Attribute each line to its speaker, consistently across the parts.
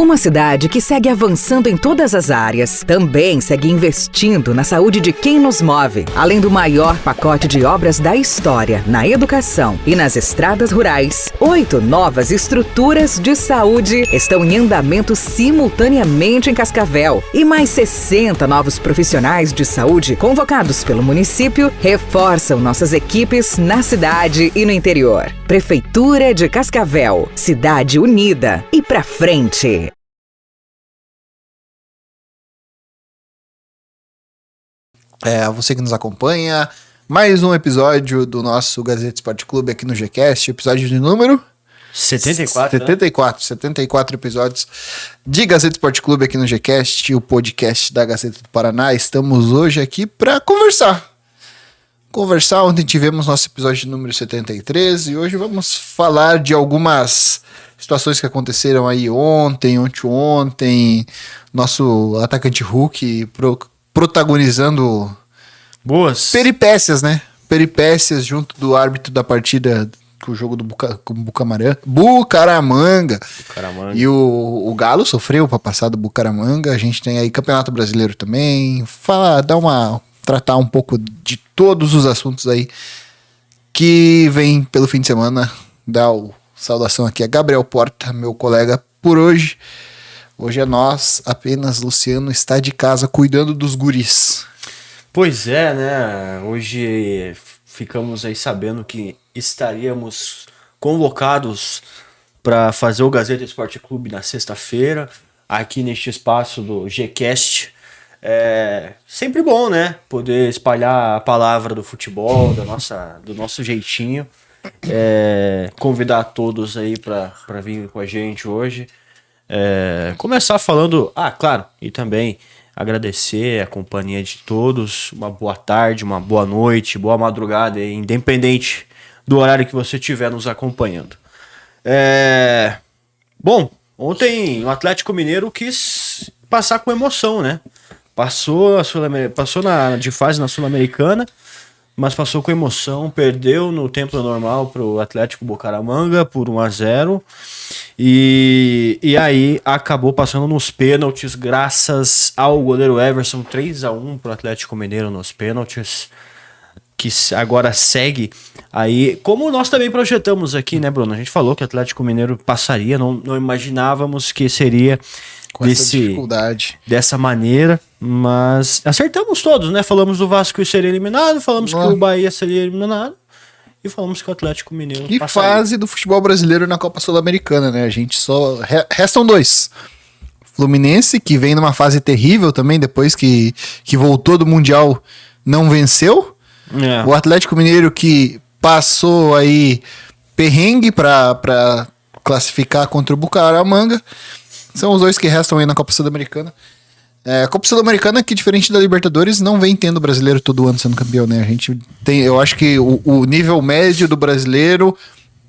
Speaker 1: Uma cidade que segue avançando em todas as áreas, também segue investindo na saúde de quem nos move. Além do maior pacote de obras da história, na educação e nas estradas rurais, 8 novas estruturas de saúde estão em andamento simultaneamente em Cascavel. E mais 60 novos profissionais de saúde convocados pelo município reforçam nossas equipes na cidade e no interior. Prefeitura de Cascavel, cidade unida e pra frente.
Speaker 2: Você que nos acompanha, mais um episódio do nosso Gazeta Esporte Clube aqui no Gcast, episódio de número 74 episódios de Gazeta Esporte Clube aqui no Gcast, o podcast da Gazeta do Paraná. Estamos hoje aqui para conversar. Ontem tivemos nosso episódio de número 73 e hoje vamos falar de algumas situações que aconteceram aí ontem, nosso atacante Hulk protagonizando
Speaker 3: boas
Speaker 2: peripécias, né? Peripécias junto do árbitro da partida com o jogo do Bucaramanga. E o Galo sofreu para passar do Bucaramanga. A gente tem aí Campeonato Brasileiro também. Tratar um pouco de todos os assuntos aí que vem pelo fim de semana. Saudação aqui a Gabriel Porta, meu colega por hoje. Hoje é nós, apenas Luciano está de casa cuidando dos guris.
Speaker 3: Pois é, né? Hoje ficamos aí sabendo que estaríamos convocados para fazer o Gazeta Esporte Clube na sexta-feira, aqui neste espaço do Gcast. É sempre bom, né? Poder espalhar a palavra do futebol, do nosso jeitinho. Convidar todos aí para vir com a gente hoje. Começar falando, claro, e também agradecer a companhia de todos, uma boa tarde, uma boa noite, boa madrugada, independente do horário que você estiver nos acompanhando. Bom, ontem o Atlético Mineiro quis passar com emoção, né? Passou de fase na Sul-Americana, mas passou com emoção, perdeu no tempo normal para o Atlético Bucaramanga por 1-0 e aí acabou passando nos pênaltis graças ao goleiro Everson, 3-1 para o Atlético Mineiro nos pênaltis, que agora segue aí, como nós também projetamos aqui, né, Bruno? A gente falou que o Atlético Mineiro passaria, não imaginávamos que seria
Speaker 2: com essa dificuldade.
Speaker 3: Dessa maneira, mas acertamos todos, né? Falamos do Vasco seria eliminado, falamos que o Bahia seria eliminado e falamos que o Atlético Mineiro
Speaker 2: passaria. Fase do futebol brasileiro na Copa Sul-Americana, né? A gente só... Restam dois. Fluminense, que vem numa fase terrível também, depois que voltou do Mundial, não venceu. O Atlético Mineiro, que passou aí perrengue para classificar contra o Bucaramanga. São os dois que restam aí na Copa Sul-Americana. A Copa Sul-Americana, que diferente da Libertadores, não vem tendo brasileiro todo ano sendo campeão, né? A gente tem, eu acho que o nível médio do brasileiro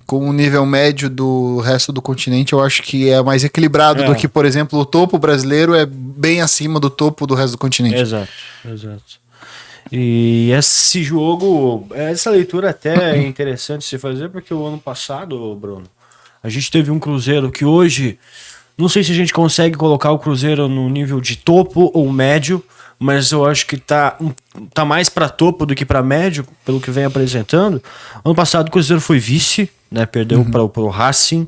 Speaker 2: com o nível médio do resto do continente, eu acho que é mais equilibrado do que, por exemplo, o topo brasileiro é bem acima do topo do resto do continente.
Speaker 3: Exato. E esse jogo, essa leitura até é interessante se fazer, porque o ano passado, Bruno, a gente teve um Cruzeiro que hoje... Não sei se a gente consegue colocar o Cruzeiro no nível de topo ou médio, mas eu acho que tá mais para topo do que para médio, pelo que vem apresentando. Ano passado o Cruzeiro foi vice, né? Perdeu para o Racing,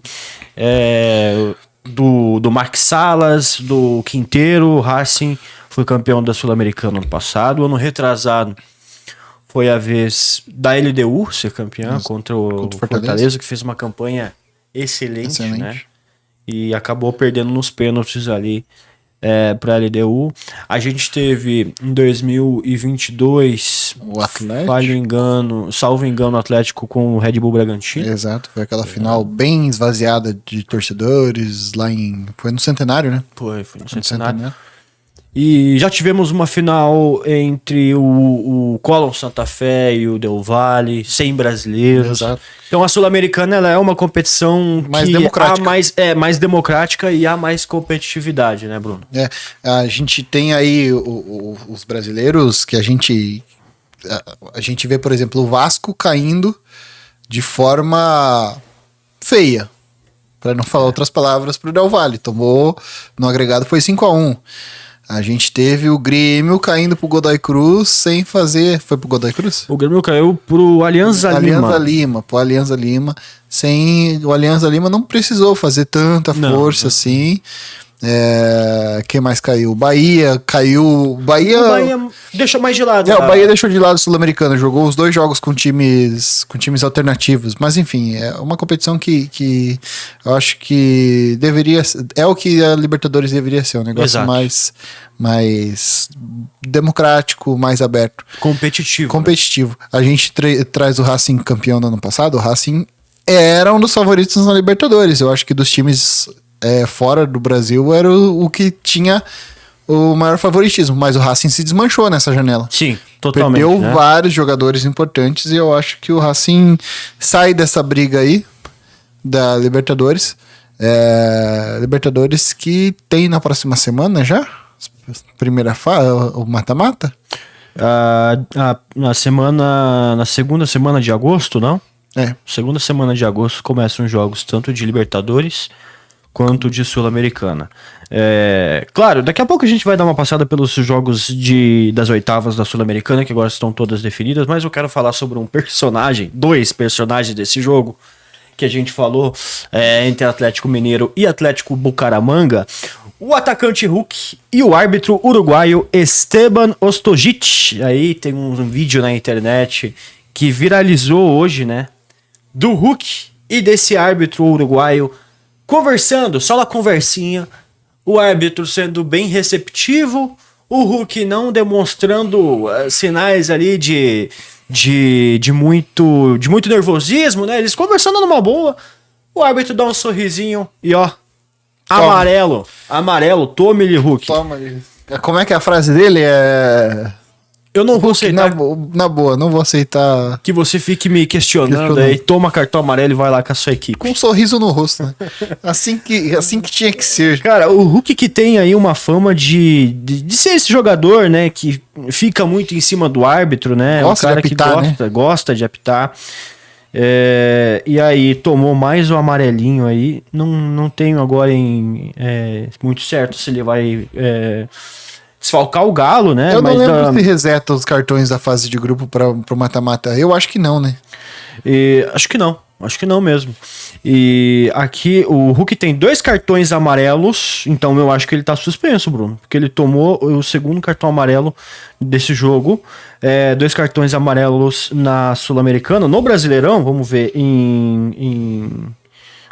Speaker 3: do Mark Salas, do Quinteiro. O Racing foi campeão da Sul-Americana ano passado. Ano retrasado foi a vez da LDU ser campeã contra o Fortaleza, que fez uma campanha excelente. Né? E acabou perdendo nos pênaltis ali para a LDU. A gente teve em 2022,
Speaker 2: o Atlético,
Speaker 3: salvo engano, o Atlético com o Red Bull Bragantino.
Speaker 2: Exato, foi aquela final bem esvaziada de torcedores foi no Centenário, né?
Speaker 3: Foi no Centenário. E já tivemos uma final entre o Colón Santa Fé e o Del Valle, sem brasileiros.
Speaker 2: Exato.
Speaker 3: Então a Sul-Americana ela é uma competição
Speaker 2: mais democrática.
Speaker 3: Mais democrática e há mais competitividade, né, Bruno?
Speaker 2: A gente tem aí os brasileiros que a gente vê, por exemplo, o Vasco caindo de forma feia. para não falar outras palavras, pro Del Valle. Tomou, no agregado foi 5-1. A gente teve o Grêmio caindo pro Godoy Cruz sem fazer... Foi pro Godoy Cruz?
Speaker 3: O Grêmio caiu pro Alianza Lima.
Speaker 2: Pro Alianza Lima. O Alianza Lima não precisou fazer tanta força assim. Quem mais caiu? O Bahia caiu. O Bahia
Speaker 3: deixou mais de lado.
Speaker 2: O Bahia deixou de lado o Sul-Americano, jogou os 2 jogos com times alternativos. Mas enfim, é uma competição que eu acho que deveria. É o que a Libertadores deveria ser, um negócio mais democrático, mais aberto.
Speaker 3: Competitivo.
Speaker 2: A gente traz o Racing campeão do ano passado. O Racing era um dos favoritos na Libertadores. Eu acho que dos times fora do Brasil era o que tinha o maior favoritismo, mas o Racing se desmanchou nessa janela.
Speaker 3: Sim, totalmente.
Speaker 2: Perdeu vários jogadores importantes e eu acho que o Racing sai dessa briga aí da Libertadores. Libertadores que tem na próxima semana já? Primeira fase, o mata-mata?
Speaker 3: Na segunda semana de agosto, não? Segunda semana de agosto começam os jogos tanto de Libertadores quanto de Sul-Americana. Claro, daqui a pouco a gente vai dar uma passada pelos jogos das oitavas da Sul-Americana, que agora estão todas definidas, mas eu quero falar sobre dois personagens desse jogo, que a gente falou entre Atlético Mineiro e Atlético Bucaramanga, o atacante Hulk e o árbitro uruguaio Esteban Ostojic. Aí tem um vídeo na internet que viralizou hoje, né, do Hulk e desse árbitro uruguaio conversando, só uma conversinha, o árbitro sendo bem receptivo, o Hulk não demonstrando sinais ali de muito nervosismo, né? Eles conversando numa boa, o árbitro dá um sorrisinho e amarelo, tome-lhe Hulk.
Speaker 2: Toma-lhe. Como é que é a frase dele?
Speaker 3: Eu não vou aceitar.
Speaker 2: Na boa, não vou aceitar.
Speaker 3: Que você fique me questionando aí, toma cartão amarelo e vai lá com a sua equipe.
Speaker 2: Com um sorriso no rosto, né? assim que tinha que ser.
Speaker 3: Cara, o Hulk que tem aí uma fama de ser esse jogador, né? Que fica muito em cima do árbitro, né?
Speaker 2: Gosta de apitar,
Speaker 3: gosta de apitar. E aí tomou mais o amarelinho aí. Não tenho agora muito certo se ele vai... desfalcar o Galo, né?
Speaker 2: Eu não lembro se reseta os cartões da fase de grupo pro mata-mata. Eu acho que não, né?
Speaker 3: Acho que não mesmo. E aqui o Hulk tem 2 cartões amarelos, então eu acho que ele tá suspenso, Bruno. Porque ele tomou o segundo cartão amarelo desse jogo. 2 cartões amarelos na Sul-Americana. No Brasileirão, vamos ver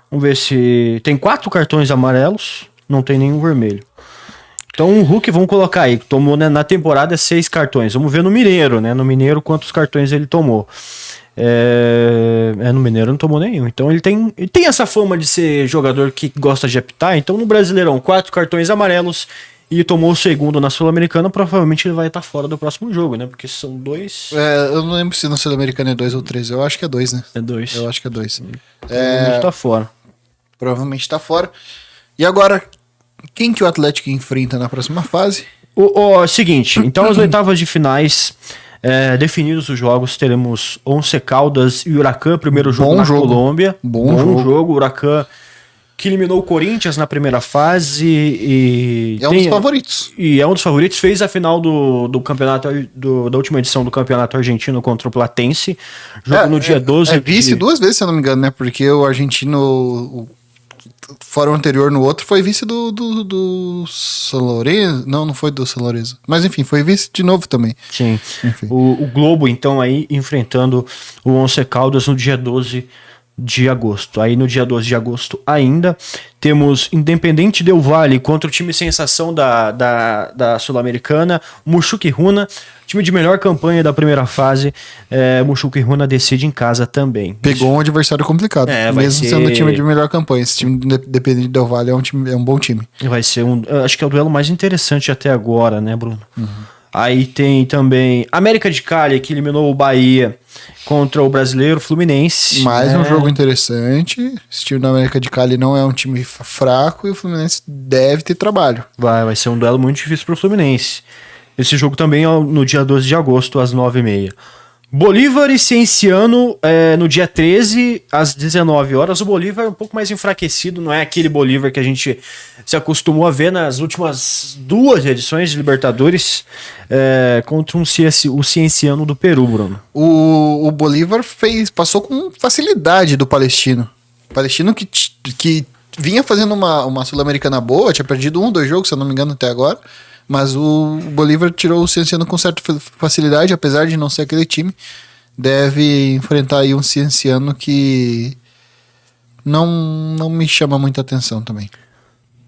Speaker 3: vamos ver se... Tem 4 cartões amarelos, não tem nenhum vermelho. Então o Hulk, vamos colocar aí, tomou, né, na temporada 6 cartões. Vamos ver no Mineiro, né? No Mineiro quantos cartões ele tomou. No Mineiro não tomou nenhum. Então ele tem essa fama de ser jogador que gosta de apitar. Então no Brasileirão, 4 cartões amarelos e tomou o segundo na Sul-Americana. Provavelmente ele vai estar fora do próximo jogo, né? Porque são 2.
Speaker 2: Eu não lembro se no Sul-Americana é 2 ou 3. Eu acho que é 2, né?
Speaker 3: É 2.
Speaker 2: Eu acho que é 2.
Speaker 3: Provavelmente tá fora.
Speaker 2: Provavelmente tá fora. E agora... Quem que o Atlético enfrenta na próxima fase?
Speaker 3: Seguinte, então as oitavas de finais, definidos os jogos, teremos Once Caldas e Huracan, primeiro jogo na Colômbia.
Speaker 2: Bom jogo.
Speaker 3: Huracan que eliminou o Corinthians na primeira fase e
Speaker 2: um dos favoritos.
Speaker 3: E é um dos favoritos, fez a final do campeonato, da última edição do campeonato argentino contra o Platense, jogo no dia 12.
Speaker 2: Vice 2 vezes, se eu não me engano, né? Porque o argentino... Fora o anterior no outro, foi vice do São Lourenço. Não foi do São Lourenço. Mas enfim, foi vice de novo também.
Speaker 3: Sim. O Globo, então, aí enfrentando o Once Caldas no dia 12 de agosto. Aí no dia 12 de agosto ainda temos Independente Del Valle contra o time sensação da Sul-Americana, Mushuc Runa, time de melhor campanha da primeira fase. Mushuc Runa decide em casa também.
Speaker 2: Pegou um adversário complicado, mesmo sendo o time de melhor campanha. Esse time do Independente Del Valle é um bom time.
Speaker 3: Vai ser acho que é o duelo mais interessante até agora, né, Bruno? Aí tem também América de Cali, que eliminou o Bahia contra o brasileiro Fluminense.
Speaker 2: Mais um jogo interessante. Esse time da América de Cali não é um time fraco e o Fluminense deve ter trabalho.
Speaker 3: Vai ser um duelo muito difícil pro Fluminense. Esse jogo também é no dia 12 de agosto, às 9h30. Bolívar e Cienciano no dia 13, às 19 horas. O Bolívar é um pouco mais enfraquecido, não é aquele Bolívar que a gente se acostumou a ver nas últimas 2 edições de Libertadores contra o Cienciano do Peru, Bruno.
Speaker 2: O Bolívar passou com facilidade do Palestino. O Palestino que vinha fazendo uma Sul-Americana boa, tinha perdido 1 ou 2 jogos, se eu não me engano, até agora. Mas o Bolívar tirou o Cienciano com certa facilidade, apesar de não ser aquele time. Deve enfrentar aí um Cienciano que não me chama muita atenção também.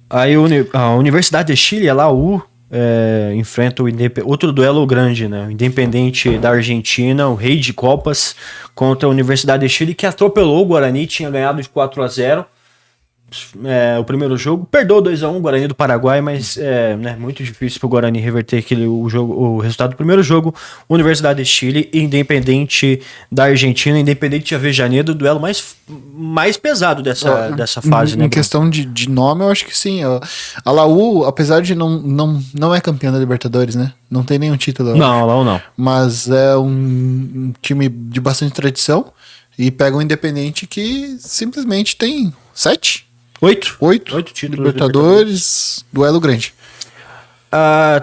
Speaker 3: Aí a Universidade de Chile, a LAU, enfrenta outro duelo grande, né? O Independente da Argentina, o Rei de Copas, contra a Universidade de Chile, que atropelou o Guarani, tinha ganhado de 4-0. O primeiro jogo, perdeu 2-1 o Guarani do Paraguai, mas muito difícil para o Guarani reverter o resultado do primeiro jogo. Universidade de Chile e Independente da Argentina, Independente de Avejaneiro, o duelo mais pesado dessa fase, né?
Speaker 2: Em questão de nome, eu acho que sim. A LAU, apesar de não é campeã da Libertadores, né? Não tem nenhum título.
Speaker 3: Não, a LAU não.
Speaker 2: Mas é um time de bastante tradição e pega um Independente que simplesmente tem 8 títulos Libertadores, duelo grande.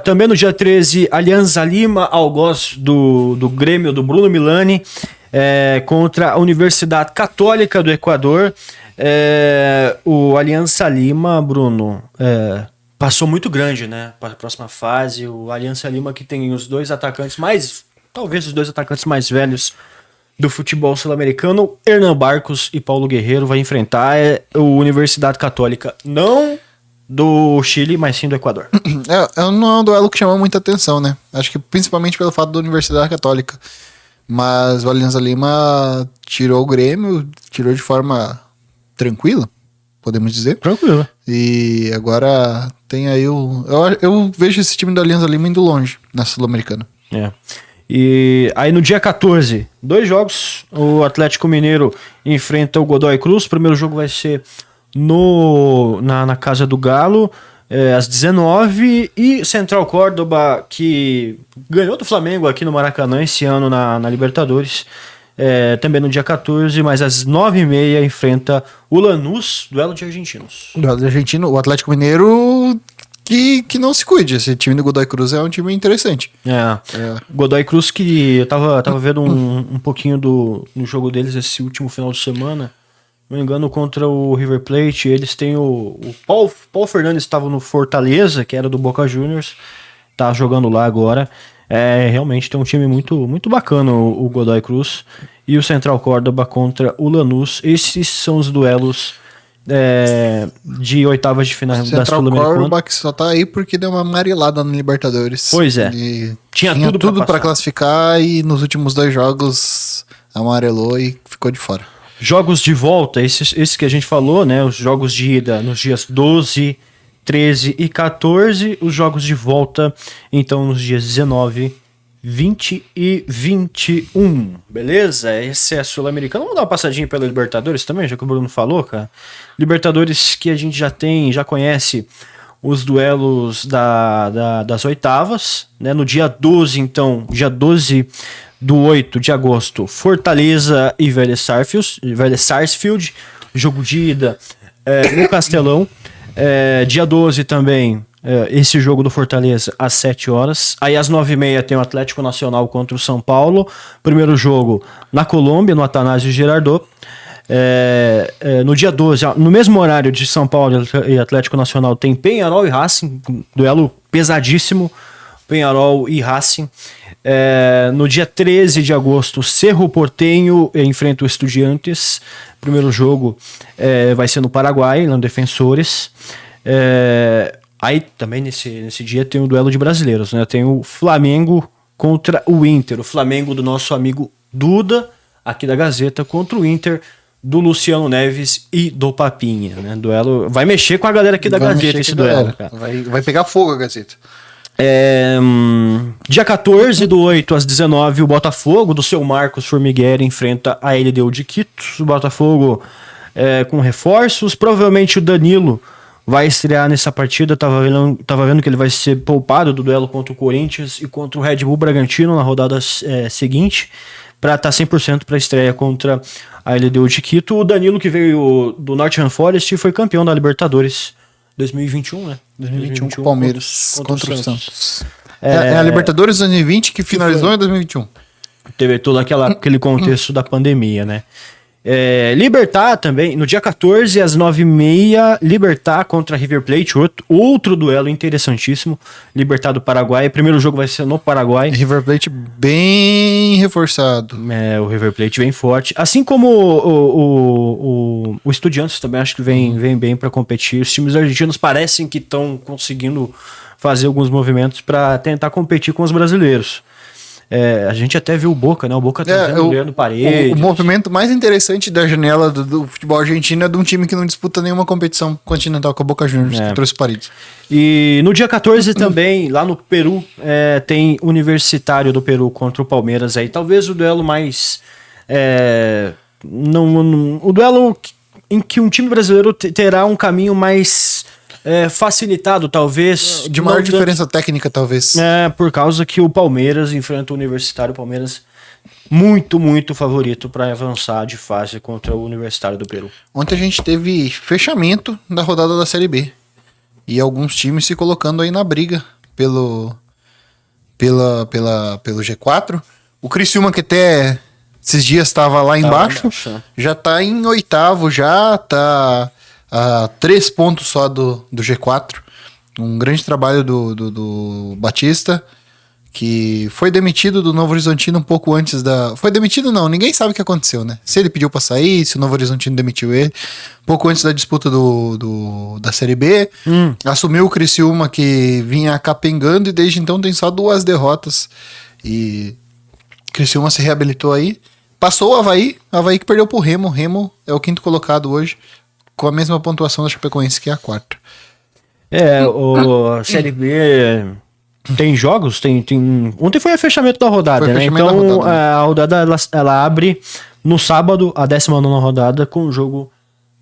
Speaker 3: Também no dia 13, Alianza Lima, algoz do Grêmio do Bruno Milani, contra a Universidade Católica do Equador. O Alianza Lima, Bruno, passou muito grande, né, para a próxima fase. O Alianza Lima, que tem os 2 atacantes talvez os 2 atacantes mais velhos do futebol sul-americano, Hernan Barcos e Paulo Guerreiro, vai enfrentar a Universidade Católica, não do Chile, mas sim do Equador.
Speaker 2: Não é um duelo que chamou muita atenção, né? Acho que principalmente pelo fato da Universidade Católica. Mas o Alianza Lima tirou o Grêmio, tirou de forma tranquila, podemos dizer.
Speaker 3: Tranquila.
Speaker 2: E agora tem aí eu vejo esse time do Alianza Lima indo longe na Sul-Americana.
Speaker 3: E aí no dia 14, 2 jogos, o Atlético Mineiro enfrenta o Godoy Cruz. O primeiro jogo vai ser na Casa do Galo, às 19, e Central Córdoba, que ganhou do Flamengo aqui no Maracanã esse ano na Libertadores, também no dia 14, mas às 9h30 enfrenta o Lanús, duelo de argentinos.
Speaker 2: Duelo de argentino, o Atlético Mineiro que não se cuide. Esse time do Godoy Cruz é um time interessante.
Speaker 3: Godoy Cruz, que eu tava vendo um pouquinho no jogo deles esse último final de semana, não me engano, contra o River Plate. Eles têm o Paulo Fernandes, estava no Fortaleza, que era do Boca Juniors, tá jogando lá agora. Realmente tem um time muito, muito bacana, o Godoy Cruz. E o Central Córdoba contra o Lanús. Esses são os duelos de oitavas de final da Sul-Americana.
Speaker 2: Central Córdoba que só tá aí porque deu uma amarelada no Libertadores.
Speaker 3: Pois é.
Speaker 2: Tinha tudo para classificar e nos últimos 2 jogos amarelou e ficou de fora.
Speaker 3: Jogos de volta, esses que a gente falou, né? Os jogos de ida nos dias 12, 13 e 14. Os jogos de volta, então, nos dias 19, 20 e 21. Beleza? Esse é a Sul-Americana. Vamos dar uma passadinha pela Libertadores também, já que o Bruno falou, cara. Libertadores que a gente já conhece os duelos das oitavas, né? No dia 12, então, dia 12 do 8 de agosto, Fortaleza e Vélez Sarsfield, jogo de ida no Castelão. Dia 12 também, esse jogo do Fortaleza às 7 horas. Aí às 9h30 tem o Atlético Nacional contra o São Paulo. Primeiro jogo na Colômbia, no Atanásio Girardot. No dia 12, no mesmo horário de São Paulo e Atlético Nacional, tem Peñarol e Racing, duelo pesadíssimo, Peñarol e Racing. No dia 13 de agosto, Cerro Porteño enfrenta o Estudiantes. Primeiro jogo vai ser no Paraguai, no Defensores. Aí também nesse dia tem o duelo de brasileiros, né? Tem o Flamengo contra o Inter. O Flamengo do nosso amigo Duda, aqui da Gazeta, contra o Inter do Luciano Neves e do Papinha, né? Duelo vai mexer com a galera aqui da Gazeta, esse duelo, cara.
Speaker 2: Vai pegar fogo a Gazeta.
Speaker 3: Dia 14 do 8 às 19, o Botafogo do seu Marcos Formigueri enfrenta a LDU de Quito. O Botafogo com reforços, provavelmente o Danilo vai estrear nessa partida. Tava vendo que ele vai ser poupado do duelo contra o Corinthians e contra o Red Bull Bragantino na rodada seguinte, para estar 100% para a estreia contra a LDU de Quito. O Danilo, que veio do Nottingham Forest, foi campeão da Libertadores 2021, né?
Speaker 2: 2021 com o Palmeiras contra o Santos. É a Libertadores 2020 que finalizou em 2021.
Speaker 3: Teve todo aquele contexto da pandemia, né? Libertad também, no dia 14, às 9h30, Libertad contra River Plate, outro duelo interessantíssimo. Libertad do Paraguai, primeiro jogo vai ser no Paraguai.
Speaker 2: River Plate bem reforçado.
Speaker 3: O River Plate vem forte, assim como o Estudiantes também, acho que vem bem para competir. Os times argentinos parecem que estão conseguindo fazer alguns movimentos para tentar competir com os brasileiros. A gente até viu o Boca, né? O Boca trazendo o Leandro Paredes.
Speaker 2: O movimento mais interessante da janela do futebol argentino é de um time que não disputa nenhuma competição continental com a Boca Juniors, que trouxe Paredes. E
Speaker 3: no dia 14 também, lá no Peru, tem Universitário do Peru contra o Palmeiras aí. Talvez o duelo mais... o duelo em que um time brasileiro terá um caminho mais... facilitado, talvez.
Speaker 2: De maior diferença técnica, talvez.
Speaker 3: Por causa que o Palmeiras enfrenta o Universitário. O Palmeiras muito, muito favorito para avançar de fase contra o Universitário do Peru.
Speaker 2: Ontem a gente teve fechamento da rodada da Série B. E alguns times se colocando aí na briga pelo G4. O Criciúma, que até esses dias estava lá embaixo, já tá em oitavo, já tá... 3 pontos só do G4. Um grande trabalho do Batista, que foi demitido do Novo Horizontino um pouco antes da... Foi demitido não, ninguém sabe o que aconteceu, né? Se ele pediu pra sair, se o Novo Horizontino demitiu ele. Um pouco antes da disputa da Série B. Assumiu o Criciúma, que vinha capengando, e desde então tem só 2 derrotas. E Criciúma se reabilitou aí. Passou o Avaí que perdeu pro Remo. Remo é o 5º colocado hoje, com a mesma pontuação da Chapecoense, que é a 4ª.
Speaker 3: A Série B tem jogos, ontem foi o fechamento da rodada, né? Então a rodada ela abre no sábado, a 19ª rodada, com o jogo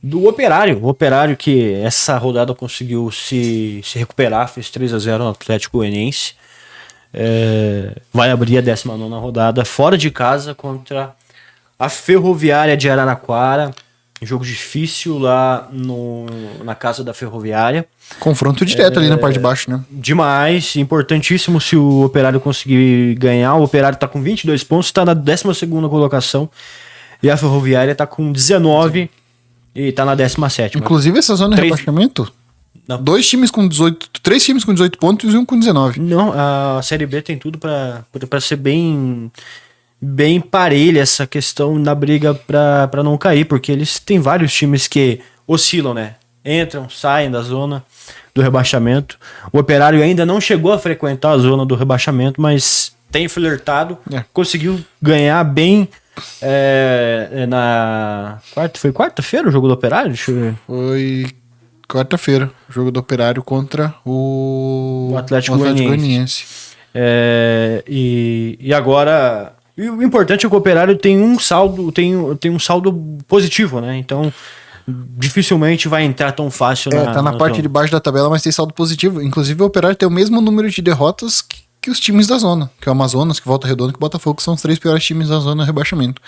Speaker 3: do Operário. O Operário, que essa rodada conseguiu se recuperar, fez 3-0 no Atlético Goianiense. Vai abrir a 19ª rodada fora de casa contra a Ferroviária de Araraquara. Jogo difícil lá na casa da Ferroviária.
Speaker 2: Confronto direto ali na parte de baixo, né?
Speaker 3: Demais, importantíssimo se o Operário conseguir ganhar. O Operário tá com 22 pontos, está na 12ª colocação. E a Ferroviária tá com 19 e tá na 17ª.
Speaker 2: Inclusive essa zona de rebaixamento, não. 3 times com 18 pontos e um com 19.
Speaker 3: Não, a Série B tem tudo pra ser bem parelha essa questão na briga pra não cair, porque eles têm vários times que oscilam, né? Entram, saem da zona do rebaixamento. O Operário ainda não chegou a frequentar a zona do rebaixamento, mas tem flertado, conseguiu ganhar bem na foi quarta-feira o jogo do Operário? Deixa eu ver.
Speaker 2: Foi quarta-feira, o jogo do Operário contra o
Speaker 3: Atlético Goianiense. E agora... E o importante é que o Operário tem um saldo positivo, né? Então, dificilmente vai entrar tão fácil
Speaker 2: tá na parte de baixo da tabela, mas tem saldo positivo. Inclusive, o Operário tem o mesmo número de derrotas que os times da zona, que é o Amazonas, que Volta Redonda e que o Botafogo, que são os 3 piores times da zona de rebaixamento.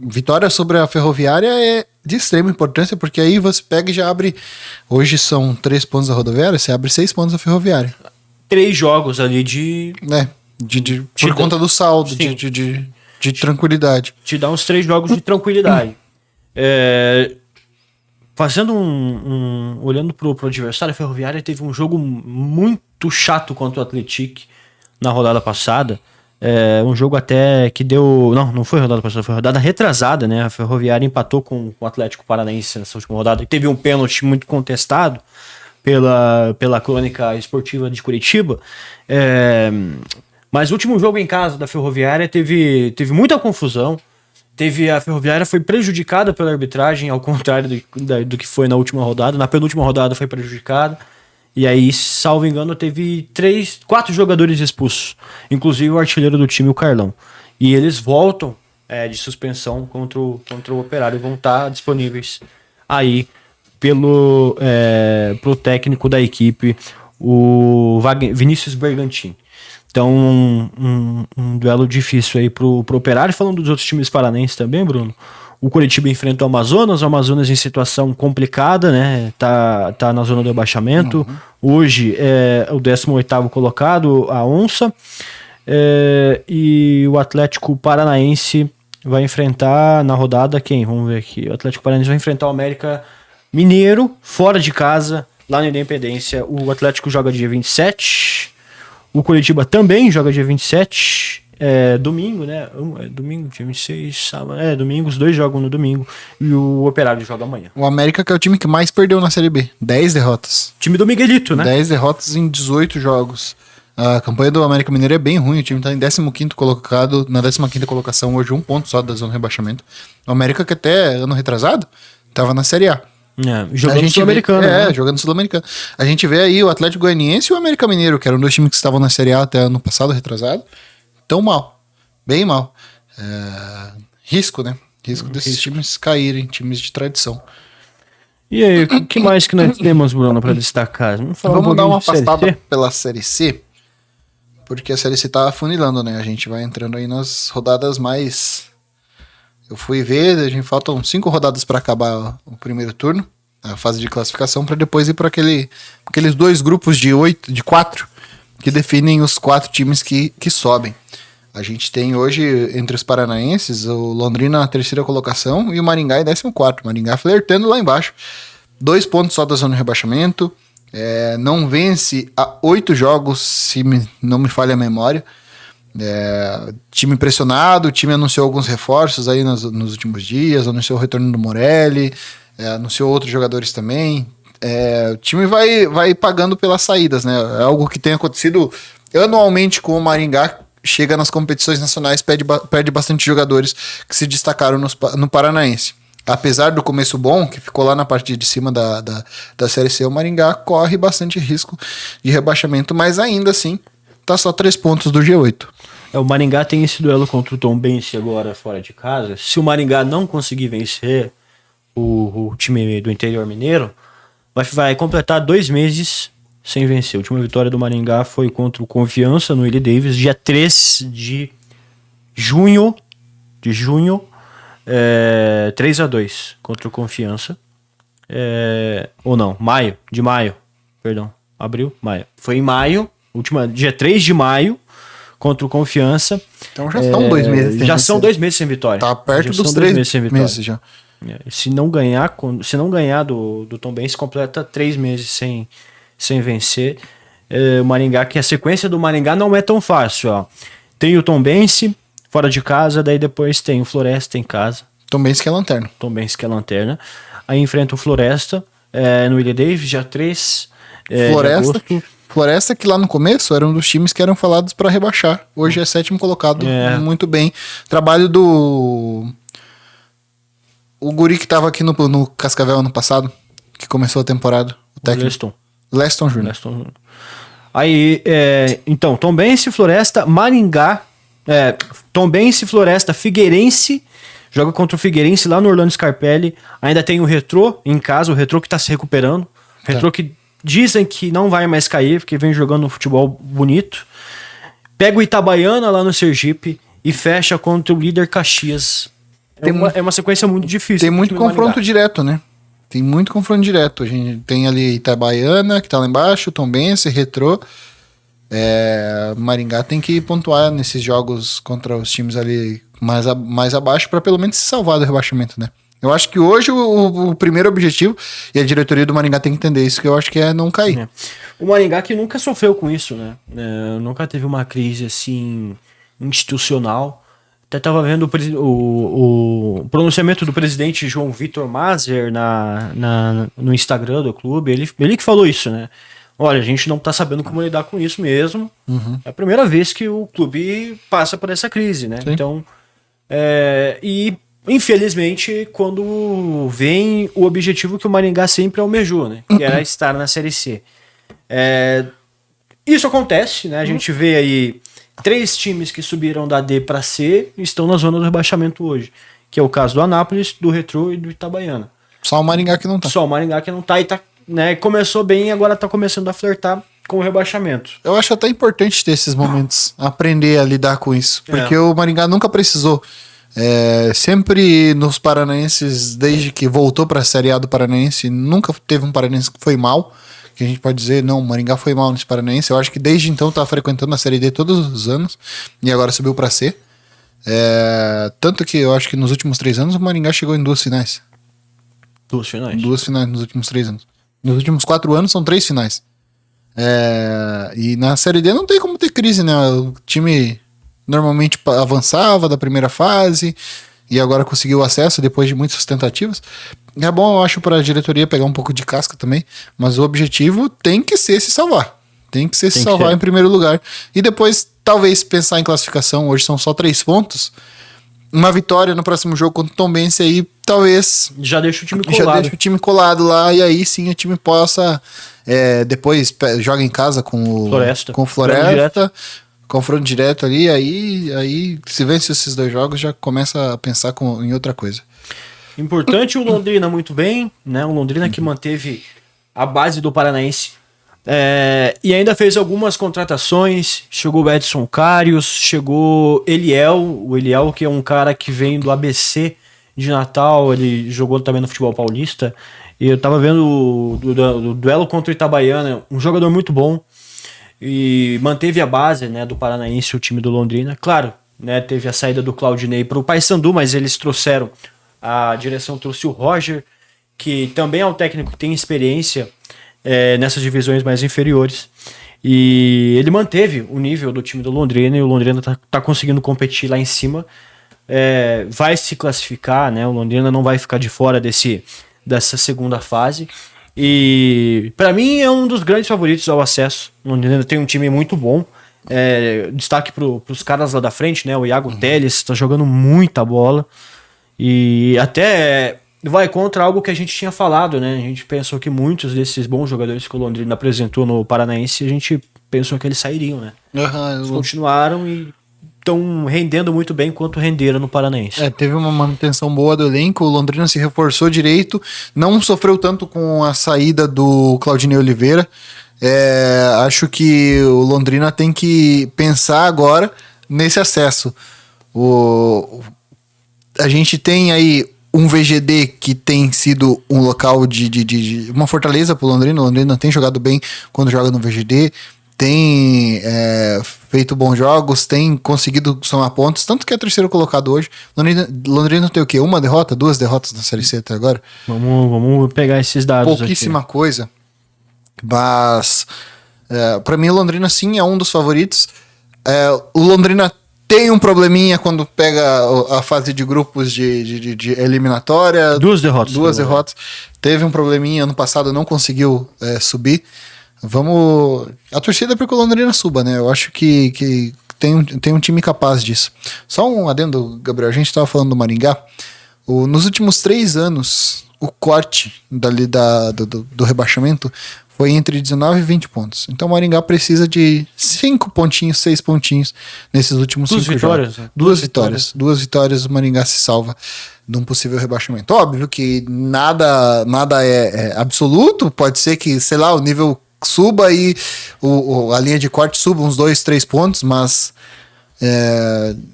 Speaker 2: Vitória sobre a Ferroviária é de extrema importância, porque aí você pega e já abre... Hoje são 3 pontos da Rodoviária, você abre 6 pontos da Ferroviária.
Speaker 3: 3 jogos ali de...
Speaker 2: por conta do saldo, de tranquilidade.
Speaker 3: Te dá uns 3 jogos de tranquilidade. Fazendo olhando pro adversário, a Ferroviária teve um jogo muito chato contra o Atlético na rodada passada. Um jogo até que deu... Não foi rodada passada, foi rodada retrasada, né? A Ferroviária empatou com o Atlético Paranaense nessa última rodada. E teve um pênalti muito contestado pela crônica esportiva de Curitiba. Mas o último jogo em casa da Ferroviária teve muita confusão. A Ferroviária foi prejudicada pela arbitragem, ao contrário do que foi na última rodada. Na penúltima rodada foi prejudicada. E aí, salvo engano, teve 4 jogadores expulsos. Inclusive o artilheiro do time, o Carlão. E eles voltam de suspensão contra o Operário. Vão estar disponíveis aí pro técnico da equipe, o Vinícius Bergantin. Então, um duelo difícil aí pro Operário. Falando dos outros times paranenses também, Bruno, o Coritiba enfrenta o Amazonas em situação complicada, né? Tá na zona do rebaixamento. Hoje é o 18º colocado, a Onça. E o Atlético Paranaense vai enfrentar na rodada quem? Vamos ver aqui. O Atlético Paranaense vai enfrentar o América Mineiro, fora de casa, lá na Independência. O Atlético joga dia 27. O Coritiba também joga dia 27. Domingo, né? Domingo, dia 26, sábado. Domingo, os dois jogam no domingo. E o Operário joga amanhã.
Speaker 2: O América, que é o time que mais perdeu na Série B. 10 derrotas.
Speaker 3: Time do Miguelito, né?
Speaker 2: 10 derrotas em 18 jogos. A campanha do América Mineiro é bem ruim. O time tá em 15º colocado, na 15ª colocação, hoje 1 ponto só da zona de rebaixamento. O América, que até ano retrasado, tava na Série A.
Speaker 3: Jogando Sul-Americano.
Speaker 2: Né? Jogando Sul-Americano. A gente vê aí o Atlético Goianiense e o América Mineiro, que eram 2 times que estavam na Série A até ano passado, retrasado. Tão mal. Bem mal. Risco, né? Risco desses times caírem, times de tradição.
Speaker 3: E aí, o que mais que nós temos, Bruno, para destacar?
Speaker 2: Vamos dar uma passada pela Série C, porque a Série C tá afunilando, né? A gente vai entrando aí nas rodadas mais... Eu fui ver, a gente faltam 5 rodadas para acabar o primeiro turno, a fase de classificação, para depois ir para aqueles 2 grupos de 4 que definem os 4 times que sobem. A gente tem hoje, entre os paranaenses, o Londrina na 3ª colocação e o Maringá em 14º. Maringá flertando lá embaixo. 2 pontos só da zona de rebaixamento. Não vence há 8 jogos, se não me falha a memória. Time pressionado, o time anunciou alguns reforços aí nos últimos dias, anunciou o retorno do Morelli, anunciou outros jogadores também. O time vai pagando pelas saídas, né? É algo que tem acontecido anualmente com o Maringá. Chega nas competições nacionais, perde bastante jogadores que se destacaram no Paranaense. Apesar do começo bom, que ficou lá na parte de cima da Série C, o Maringá corre bastante risco de rebaixamento, mas ainda assim tá só 3 pontos do G8.
Speaker 3: O Maringá tem esse duelo contra o Tombense agora fora de casa. Se o Maringá não conseguir vencer o time do interior mineiro, vai completar 2 meses sem vencer. A última vitória do Maringá foi contra o Confiança no Willie Davis, dia 3 de junho, 3-2 contra o Confiança. Abril, maio. Foi em maio, dia 3 de maio, contra o Confiança.
Speaker 2: Então já são 2 meses sem vitória.
Speaker 3: Já são 2 meses sem vitória.
Speaker 2: Tá perto dos 3 meses já.
Speaker 3: Se não ganhar do Tombense, completa 3 meses sem vencer. O Maringá, que a sequência do Maringá não é tão fácil. Ó. Tem o Tombense fora de casa, daí depois tem o Floresta em casa.
Speaker 2: Tombense que é lanterna. Aí enfrenta o Floresta no Willie Davis, dia 3 Floresta que lá no começo era um dos times que eram falados para rebaixar. Hoje é 7º colocado, muito bem. Trabalho do... O guri que tava aqui no Cascavel ano passado, que começou a temporada. O técnico. Leston Júnior.
Speaker 3: Aí, então, Tombense, Floresta, Maringá, Tombense, Floresta, Figueirense, joga contra o Figueirense lá no Orlando Scarpelli. Ainda tem o Retrô em casa, o Retrô que tá se recuperando. Retrô que dizem que não vai mais cair, porque vem jogando um futebol bonito. Pega o Itabaiana lá no Sergipe e fecha contra o líder Caxias. É uma sequência muito difícil.
Speaker 2: Tem muito confronto direto, né? Tem muito confronto direto. A gente tem ali Itabaiana, que tá lá embaixo, Tombense, Retrô. Maringá tem que pontuar nesses jogos contra os times ali mais abaixo para pelo menos se salvar do rebaixamento, né? Eu acho que hoje o primeiro objetivo, e a diretoria do Maringá tem que entender isso, que eu acho que é não cair.
Speaker 3: O Maringá que nunca sofreu com isso, né? Nunca teve uma crise assim institucional. Até tava vendo o pronunciamento do presidente João Vitor Mazer no Instagram do clube. Ele que falou isso, né? Olha, a gente não tá sabendo como lidar com isso mesmo. É a primeira vez que o clube passa por essa crise, né? Sim. Então, e infelizmente, quando vem o objetivo que o Maringá sempre almejou, né? Que era estar na Série C. Isso acontece, né? A gente vê aí 3 times que subiram da D para C e estão na zona do rebaixamento hoje, que é o caso do Anápolis, do Retrô e do Itabaiana.
Speaker 2: Só o Maringá que não tá.
Speaker 3: Só o Maringá que não tá e tá, né, começou bem e agora tá começando a flertar com o rebaixamento.
Speaker 2: Eu acho até importante ter esses momentos, aprender a lidar com isso. Porque o Maringá nunca precisou. Sempre nos paranaenses, desde que voltou para a Série A do Paranaense, nunca teve um paranaense que foi mal. Que a gente pode dizer, não, o Maringá foi mal nesse paranaense. Eu acho que desde então tá frequentando a Série D todos os anos. E agora subiu para C. Tanto que eu acho que nos últimos 3 anos o Maringá chegou em 2 finais.
Speaker 3: 2 finais.
Speaker 2: 2 finais nos últimos 3 anos. Nos últimos 4 anos são 3 finais. E na Série D não tem como ter crise, né? O time normalmente avançava da primeira fase e agora conseguiu o acesso depois de muitas tentativas. É bom, eu acho, para a diretoria pegar um pouco de casca também, mas o objetivo tem que ser se salvar. Tem que ser se salvar em primeiro lugar. E depois, talvez, pensar em classificação. Hoje são só 3 pontos. Uma vitória no próximo jogo contra o Tombense aí, talvez...
Speaker 3: Já deixa o time colado.
Speaker 2: Já deixa o time colado lá, e aí sim o time possa... depois joga em casa com o Floresta. Confronto direto ali, aí se vence esses 2 jogos, já começa a pensar em outra coisa.
Speaker 3: Importante o Londrina muito bem, né? O Londrina que manteve a base do Paranaense. E ainda fez algumas contratações. Chegou o Edson Carius, chegou o Eliel, que é um cara que vem do ABC de Natal, ele jogou também no futebol paulista. E eu tava vendo o duelo contra o Itabaiana, um jogador muito bom. E manteve a base, né, do Paranaense, o time do Londrina. Claro, né, teve a saída do Claudinei para o Paysandu, mas eles trouxeram, a direção trouxe o Roger, que também é um técnico que tem experiência nessas divisões mais inferiores. E ele manteve o nível do time do Londrina e o Londrina tá conseguindo competir lá em cima. Vai se classificar, né? O Londrina não vai ficar de fora dessa segunda fase. E para mim é um dos grandes favoritos ao acesso. O Londrina tem um time muito bom. Destaque pros caras lá da frente, né? O Iago Teles tá jogando muita bola. E até vai contra algo que a gente tinha falado, né? A gente pensou que muitos desses bons jogadores que o Londrina apresentou no Paranaense, a gente pensou que eles sairiam, né? Eles continuaram e estão rendendo muito bem quanto renderam no Paranaense.
Speaker 2: Teve uma manutenção boa do elenco, o Londrina se reforçou direito, não sofreu tanto com a saída do Claudinei Oliveira. Acho que o Londrina tem que pensar agora nesse acesso. A gente tem aí um VGD que tem sido um local de uma fortaleza pro Londrina. O Londrina tem jogado bem quando joga no VGD, tem feito bons jogos, tem conseguido somar pontos, tanto que é 3º colocado hoje. Londrina tem o quê? 1 derrota, 2 derrotas na Série C até agora?
Speaker 3: Vamos pegar esses dados.
Speaker 2: Pouquíssima coisa. Mas pra mim o Londrina sim é um dos favoritos. O Londrina tem um probleminha quando pega a fase de grupos de eliminatória.
Speaker 3: 2 derrotas.
Speaker 2: 2 derrotas. Teve um probleminha ano passado, não conseguiu subir. A torcida é para que o Londrina suba, né? Eu acho que tem um time capaz disso. Só um adendo, Gabriel. A gente estava falando do Maringá. Nos últimos 3 anos, o corte do rebaixamento foi entre 19 e 20 pontos. Então o Maringá precisa de 5 pontinhos, 6 pontinhos nesses últimos 5 jogos. 2 vitórias. 2 vitórias, o Maringá se salva de um possível rebaixamento. Óbvio que nada é absoluto. Pode ser que, sei lá, o nível suba e a linha de corte suba uns 2, 3 pontos, mas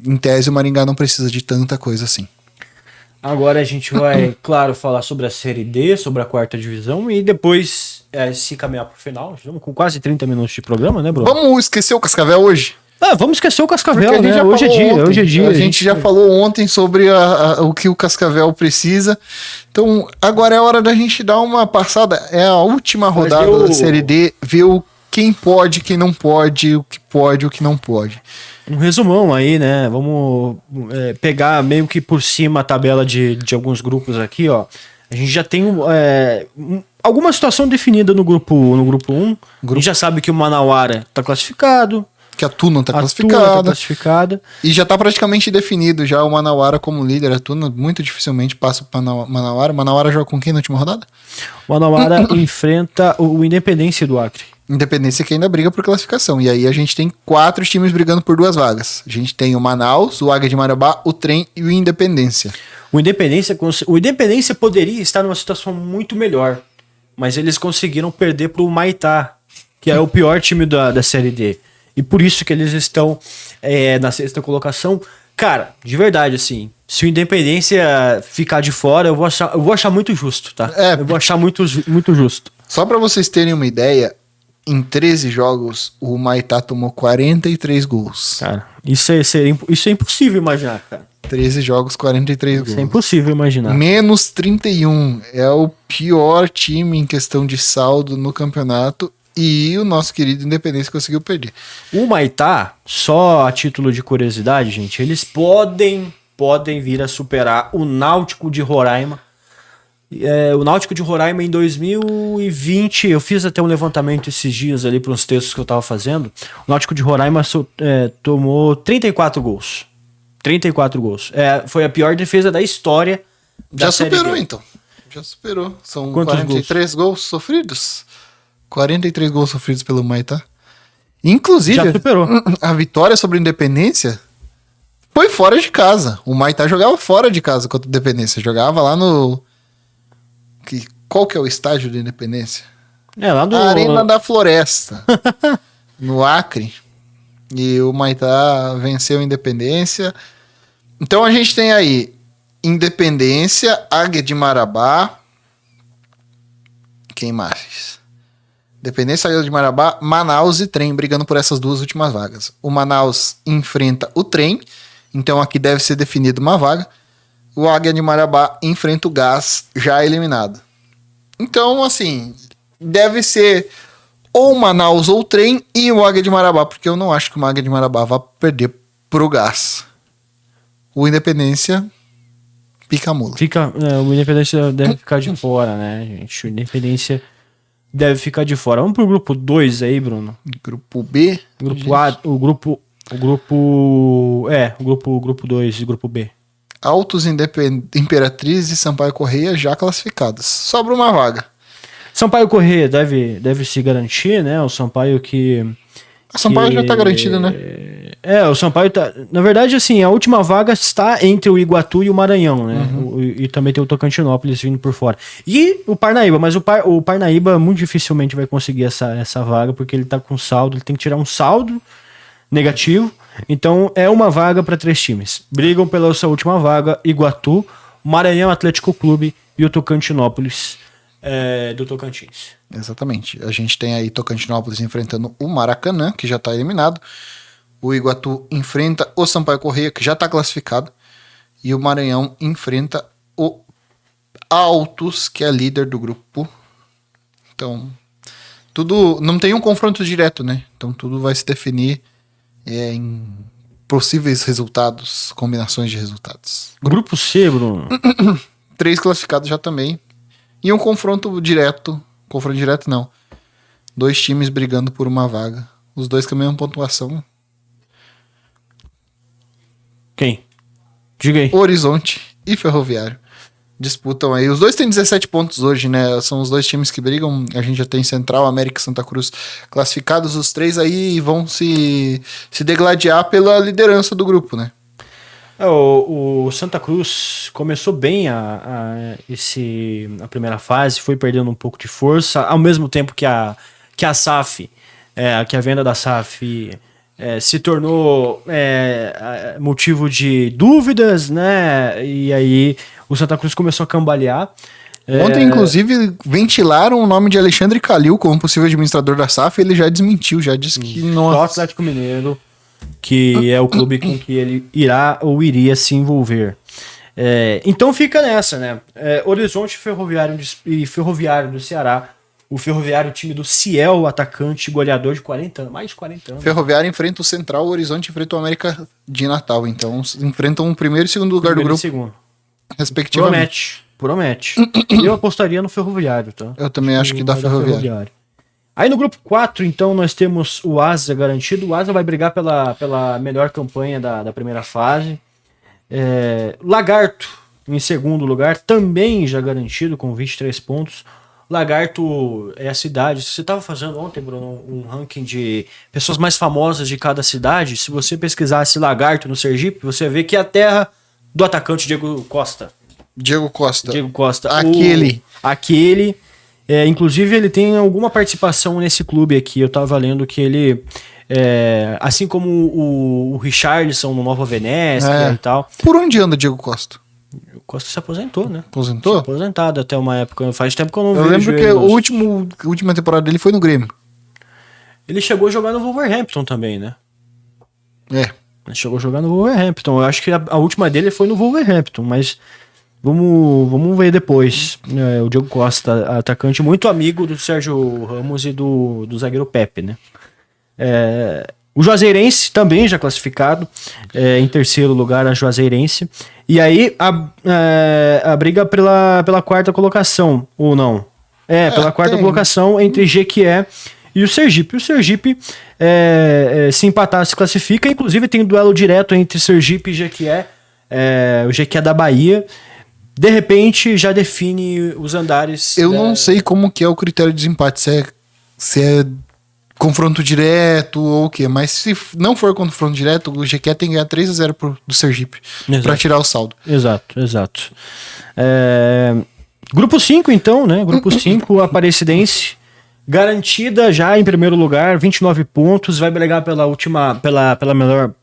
Speaker 2: em tese o Maringá não precisa de tanta coisa assim.
Speaker 3: Agora a gente vai, claro, falar sobre a Série D, sobre a 4ª divisão e depois se caminhar pro final. Estamos com quase 30 minutos de programa, né, Bruno?
Speaker 2: Vamos esquecer o Cascavel hoje?
Speaker 3: Vamos esquecer o Cascavel, né? Hoje é dia.
Speaker 2: A gente já falou ontem sobre o que o Cascavel precisa. Então, agora é hora da gente dar uma passada. É a última rodada da Série D, ver quem pode, quem não pode, o que não pode.
Speaker 3: Um resumão aí, né? Vamos pegar meio que por cima a tabela de alguns grupos aqui, ó. A gente já tem alguma situação definida no grupo 1. A gente já sabe que o Manauara tá classificado.
Speaker 2: Que a Tuna tá classificada. E já tá praticamente definido já o Manauara como líder. A Tuna muito dificilmente passa para Manauara. Manauara joga com quem na última rodada?
Speaker 3: O Manauara enfrenta o Independência do Acre.
Speaker 2: Independência que ainda briga por classificação. E aí a gente tem 4 times brigando por 2 vagas. A gente tem o Manaus, o Águia de Marabá, o Trem e o Independência.
Speaker 3: O Independência poderia estar numa situação muito melhor, mas eles conseguiram perder pro Maitá, que é o pior time da Série D. E por isso que eles estão na 6ª colocação. Cara, de verdade, assim, se o Independência ficar de fora, eu vou achar muito justo, tá? Eu vou achar muito justo.
Speaker 2: Só pra vocês terem uma ideia, em 13 jogos, o Maitá tomou 43 gols.
Speaker 3: Cara, isso é impossível imaginar, cara.
Speaker 2: 13 jogos, 43 gols.
Speaker 3: Isso é impossível imaginar.
Speaker 2: Menos 31. É o pior time em questão de saldo no campeonato. E o nosso querido Independência conseguiu perder.
Speaker 3: O Maitá, só a título de curiosidade, gente, eles podem vir a superar o Náutico de Roraima. O Náutico de Roraima em 2020, eu fiz até um levantamento esses dias ali para uns textos que eu tava fazendo. O Náutico de Roraima tomou 34 gols. 34 gols. Foi a pior defesa da história da Série
Speaker 2: superou,
Speaker 3: D.
Speaker 2: então. Já superou. São
Speaker 3: Quantos
Speaker 2: 43 gols sofridos. 43 gols sofridos pelo Maitá. Inclusive,
Speaker 3: Já superou.
Speaker 2: a vitória sobre o Independência foi fora de casa. O Maitá jogava fora de casa contra o Independência. Jogava lá no... Qual que é o estádio da Independência?
Speaker 3: Lá do...
Speaker 2: Arena da Floresta. No Acre. E o Maitá venceu a Independência. Então a gente tem aí Independência, Águia de Marabá. Quem mais? Independência, Águia de Marabá, Manaus e Trem brigando por essas 2 últimas vagas. O Manaus enfrenta o Trem, então aqui deve ser definida uma vaga. O Águia de Marabá enfrenta o Gás, já eliminado. Então, assim, deve ser ou Manaus ou Trem e o Águia de Marabá, porque eu não acho que o Águia de Marabá vá perder pro Gás. O Independência pica a mula.
Speaker 3: O Independência deve ficar de fora, né, gente? O Independência deve ficar de fora. Vamos pro grupo 2 aí, Bruno.
Speaker 2: Grupo B?
Speaker 3: Grupo A, o grupo 2 e grupo B.
Speaker 2: Altos, Imperatriz e Sampaio Correia já classificados. Sobra uma vaga.
Speaker 3: Sampaio Corrêa deve se garantir, né? O Sampaio que...
Speaker 2: A Sampaio já tá garantido, né?
Speaker 3: O Sampaio tá... Na verdade, assim, a última vaga está entre o Iguatu e o Maranhão, né? E também tem o Tocantinópolis vindo por fora. E o Parnaíba, mas o Parnaíba muito dificilmente vai conseguir essa vaga, porque ele tá com saldo, ele tem que tirar um saldo negativo. Então é uma vaga para 3 times. Brigam pela sua última vaga: Iguatu, Maranhão Atlético Clube e o Tocantinópolis do Tocantins.
Speaker 2: Exatamente. A gente tem aí Tocantinópolis enfrentando o Maracanã, que já está eliminado. O Iguatu enfrenta o Sampaio Corrêa, que já está classificado. E o Maranhão enfrenta o Altos, que é líder do grupo. Então, tudo... Não tem um confronto direto, né? Então tudo vai se definir em possíveis resultados, combinações de resultados.
Speaker 3: Grupo C, Bruno.
Speaker 2: 3 classificados já também. E um confronto direto. Confronto direto não. 2 times brigando por uma vaga. Os 2 com a mesma pontuação.
Speaker 3: Quem? Diga aí.
Speaker 2: Horizonte e Ferroviário. Disputam aí. Os 2 têm 17 pontos hoje, né? São os 2 times que brigam. A gente já tem Central, América e Santa Cruz classificados. Os 3 aí vão se degladiar pela liderança do grupo, né?
Speaker 3: O Santa Cruz começou bem a primeira fase, foi perdendo um pouco de força, ao mesmo tempo que a SAF, que a venda da SAF se tornou motivo de dúvidas, né? E aí o Santa Cruz começou a cambalear.
Speaker 2: Ontem, inclusive, ventilaram o nome de Alexandre Calil como possível administrador da SAF. Ele já desmentiu, já disse que não.
Speaker 3: O Atlético Mineiro, que é o clube com que ele irá ou iria se envolver. Então fica nessa, né? Horizonte e Ferroviário do Ceará. O Ferroviário, time do Ciel, atacante, goleador de 40 anos, mais de 40 anos.
Speaker 2: Ferroviário enfrenta o Central, o Horizonte enfrenta o América de Natal. Então enfrentam o primeiro e segundo lugar do grupo.
Speaker 3: Segundo.
Speaker 2: Respectivamente.
Speaker 3: Promete. Eu apostaria no Ferroviário, tá?
Speaker 2: Eu também acho que dá Ferroviário.
Speaker 3: Aí no grupo 4, então, nós temos o Asa garantido. O Asa vai brigar pela melhor campanha da primeira fase. Lagarto, em segundo lugar, também já garantido, com 23 pontos. Lagarto é a cidade. Você estava fazendo ontem, Bruno, um ranking de pessoas mais famosas de cada cidade. Se você pesquisasse Lagarto no Sergipe, você vê que é a terra do atacante Diego Costa.
Speaker 2: Diego Costa.
Speaker 3: Diego Costa.
Speaker 2: Aquele.
Speaker 3: Inclusive, ele tem alguma participação nesse clube aqui. Eu tava lendo que ele, assim como o Richarlison no Nova Venécia e tal.
Speaker 2: Por onde anda Diego Costa?
Speaker 3: O Costa se aposentou, né?
Speaker 2: Aposentou?
Speaker 3: Se aposentado até uma época. Faz tempo que eu não vejo.
Speaker 2: Eu lembro que a última temporada dele foi no Grêmio.
Speaker 3: Ele chegou a jogar no Wolverhampton também, né?
Speaker 2: É.
Speaker 3: Ele chegou a jogar no Wolverhampton. Eu acho que a última dele foi no Wolverhampton, mas vamos ver depois. O Diego Costa, atacante muito amigo do Sérgio Ramos e do zagueiro Pepe, né? O Juazeirense também já classificado, em terceiro lugar a Juazeirense. E aí a briga pela quarta colocação, ou não? Pela quarta colocação entre Jequié e o Sergipe. O Sergipe, se empatar, se classifica. Inclusive tem um duelo direto entre Sergipe e Jequié. O Jequié da Bahia. De repente já define os andares.
Speaker 2: Eu não sei como que é o critério de desempate. Se é confronto direto ou o quê. Mas se não for confronto direto, o Jequié tem que ganhar 3-0 do Sergipe. Para tirar o saldo.
Speaker 3: Exato. Grupo 5, então, né? Grupo 5, Aparecidense. Garantida já em primeiro lugar, 29 pontos. Vai brigar pela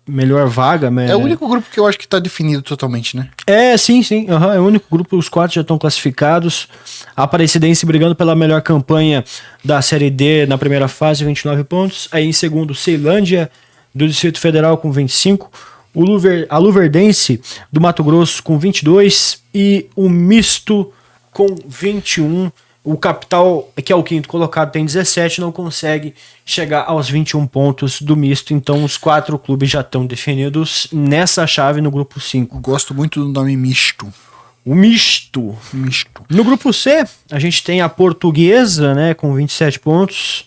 Speaker 3: melhor vaga.
Speaker 2: É o único grupo que eu acho que tá definido totalmente, né?
Speaker 3: Sim. É o único grupo, os 4 já estão classificados. A Aparecidense brigando pela melhor campanha da Série D na primeira fase, 29 pontos. Aí em segundo, Ceilândia, do Distrito Federal, com 25. A Luverdense, do Mato Grosso, com 22. E o Misto, com 21. O Capital, que é o quinto colocado, tem 17, não consegue chegar aos 21 pontos do Misto. Então os 4 clubes já estão definidos nessa chave no grupo 5.
Speaker 2: Gosto muito do nome Misto.
Speaker 3: O Misto. No grupo C, a gente tem a Portuguesa, né, com 27 pontos.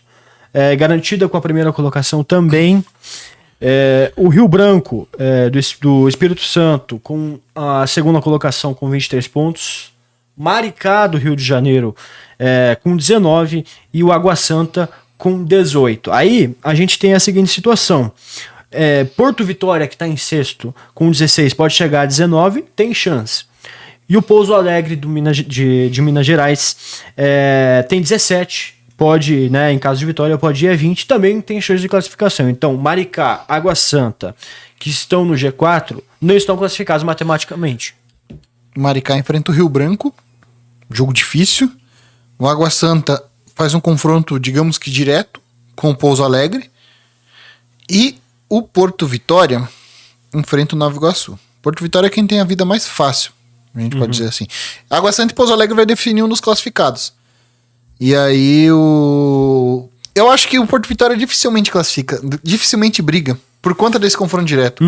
Speaker 3: Garantida com a primeira colocação também. O Rio Branco, do Espírito Santo, com a segunda colocação com 23 pontos. Maricá, do Rio de Janeiro, com 19, e o Água Santa com 18. Aí a gente tem a seguinte situação: Porto Vitória, que está em sexto, com 16, pode chegar a 19, tem chance. E o Pouso Alegre de Minas Gerais tem 17, pode, né, em caso de vitória, pode ir a 20, também tem chance de classificação. Então, Maricá, Água Santa, que estão no G4, não estão classificados matematicamente.
Speaker 2: Maricá enfrenta o Rio Branco, jogo difícil. O Água Santa faz um confronto, digamos que direto, com o Pouso Alegre. E o Porto Vitória enfrenta o Nova Iguaçu. Porto Vitória é quem tem a vida mais fácil, a gente pode dizer assim. Água Santa e Pouso Alegre vai definir um dos classificados. E aí eu acho que o Porto Vitória dificilmente classifica, dificilmente briga, por conta desse confronto direto.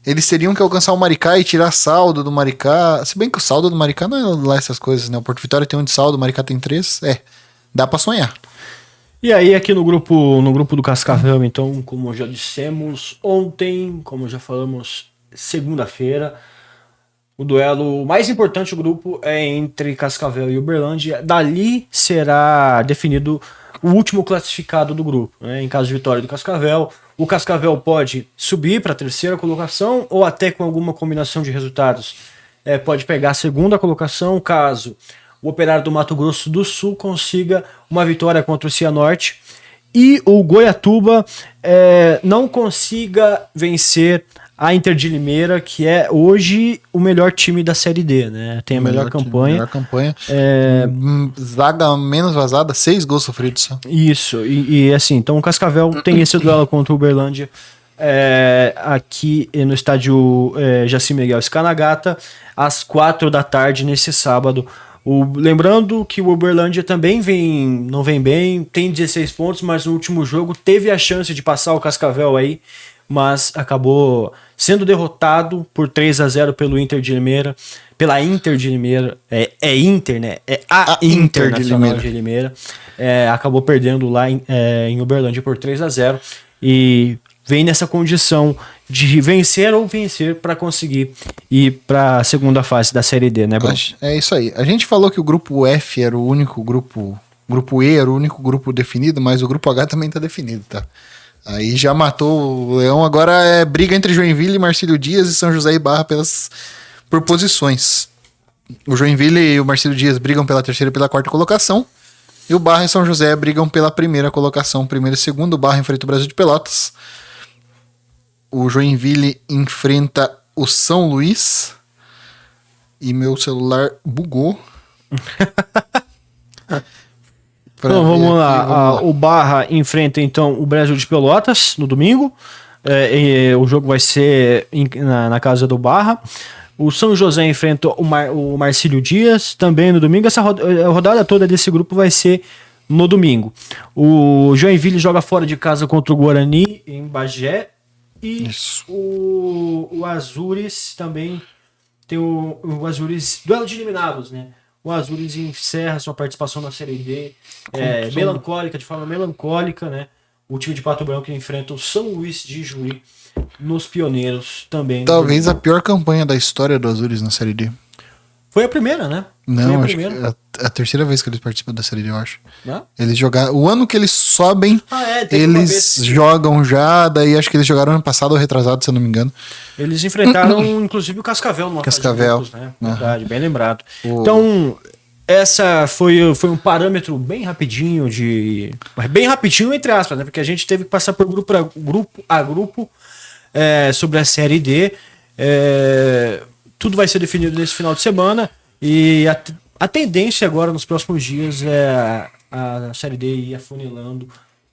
Speaker 2: Eles teriam que alcançar o Maricá e tirar saldo do Maricá. Se bem que o saldo do Maricá não é lá essas coisas, né? O Porto Vitória tem 1 de saldo, o Maricá tem 3. Dá pra sonhar.
Speaker 3: E aí aqui no grupo do Cascavel, então, como já dissemos ontem, como já falamos segunda-feira, o duelo mais importante do grupo é entre Cascavel e Uberlândia. Dali será definido o último classificado do grupo, né? Em caso de vitória do Cascavel, o Cascavel pode subir para a terceira colocação ou até com alguma combinação de resultados pode pegar a segunda colocação, caso o Operário do Mato Grosso do Sul consiga uma vitória contra o Cianorte e o Goiatuba não consiga vencer a Inter de Limeira, que é hoje o melhor time da Série D, né? Tem a melhor campanha.
Speaker 2: Melhor campanha. Zaga menos vazada, 6 gols sofridos só.
Speaker 3: Isso, e assim, então o Cascavel tem esse duelo contra o Uberlândia aqui no estádio Jaci Miguel Scanagata, às 4 da tarde, nesse sábado. Lembrando que o Uberlândia também não vem bem, tem 16 pontos, mas no último jogo teve a chance de passar o Cascavel aí, mas acabou sendo derrotado por 3-0 pela Inter de Limeira. Inter, né? É a Internacional de Limeira. Acabou perdendo lá em Uberlândia por 3-0 e vem nessa condição de vencer para conseguir ir para a segunda fase da Série D, né, Bruno?
Speaker 2: É isso aí. A gente falou que o grupo F era o único grupo Grupo E era o único grupo definido, mas o grupo H também tá definido, tá? Aí já matou o Leão, agora é briga entre Joinville, Marcílio Dias e São José e Barra por posições. O Joinville e o Marcílio Dias brigam pela terceira e pela quarta colocação. E o Barra e São José brigam pela primeira colocação, primeiro e segundo. O Barra enfrenta o Brasil de Pelotas. O Joinville enfrenta o São Luís. E meu celular bugou.
Speaker 4: Então vamos lá. O Barra enfrenta então o Brasil de Pelotas no domingo. O jogo vai ser na casa do Barra. O São José enfrenta o Marcílio Dias também no domingo. Essa rodada toda desse grupo vai ser no domingo. O Joinville joga fora de casa contra o Guarani em Bagé. E o Azures também tem o Azures, duelo de eliminados, né? O Azures encerra sua participação na Série D de forma melancólica, né? O time de Pato Branco enfrenta o São Luís de Juí nos Pioneiros também.
Speaker 2: Talvez a pior campanha da história do Azures na Série D.
Speaker 4: Foi a primeira, né?
Speaker 2: Não, acho que é a terceira vez que eles participam da Série D, eu acho.
Speaker 4: Não?
Speaker 2: Eles jogaram. O ano que eles sobem, eles jogam já. Daí acho que eles jogaram ano passado ou retrasado, se eu não me engano.
Speaker 4: Eles enfrentaram, inclusive, o Cascavel numa
Speaker 2: Cascavel.
Speaker 4: fase de grupos, né? Verdade, bem lembrado. Então, essa foi um parâmetro bem rapidinho bem rapidinho, entre aspas, né? Porque a gente teve que passar por grupo a grupo sobre a Série D. Tudo vai ser definido nesse final de semana. E a tendência agora nos próximos dias é a Série D ir afunilando.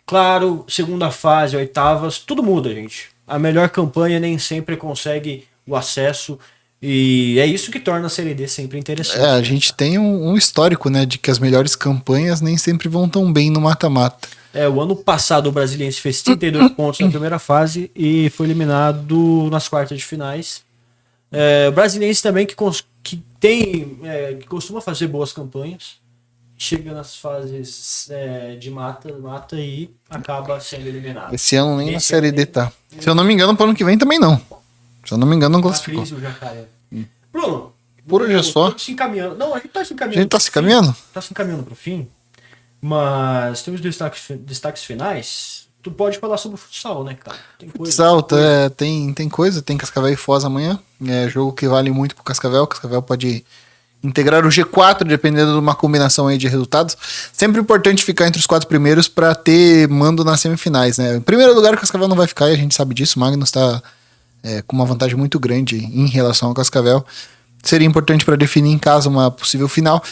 Speaker 4: Claro, segunda fase, oitavas, tudo muda, gente. A melhor campanha nem sempre consegue o acesso. E é isso que torna a Série D sempre interessante.
Speaker 2: A gente tem um histórico, né? De que as melhores campanhas nem sempre vão tão bem no mata-mata.
Speaker 4: O ano passado o Brasiliense fez 32 pontos na primeira fase e foi eliminado nas quartas de finais. O Brasiliense também que costuma fazer boas campanhas, chega nas fases de mata e acaba sendo eliminado.
Speaker 2: Esse ano nem na Série D tá. Se eu não me engano, pro ano que vem também não. Se eu não me engano, não classificou.
Speaker 4: Bruno,
Speaker 2: por hoje é só.
Speaker 4: Se encaminhando. Não, a gente tá se encaminhando.
Speaker 2: A gente tá se encaminhando?
Speaker 4: Tá se encaminhando pro fim. Mas temos destaques finais. Tu pode falar sobre o futsal, né, cara? Tem coisa.
Speaker 2: Futsal, tem coisa. Tem Cascavel e Foz amanhã. É jogo que vale muito pro Cascavel. O Cascavel pode integrar o G4, dependendo de uma combinação aí de resultados. Sempre importante ficar entre os 4 primeiros para ter mando nas semifinais, né? Em primeiro lugar, o Cascavel não vai ficar, e a gente sabe disso. O Magnus tá com uma vantagem muito grande em relação ao Cascavel. Seria importante para definir em casa uma possível final.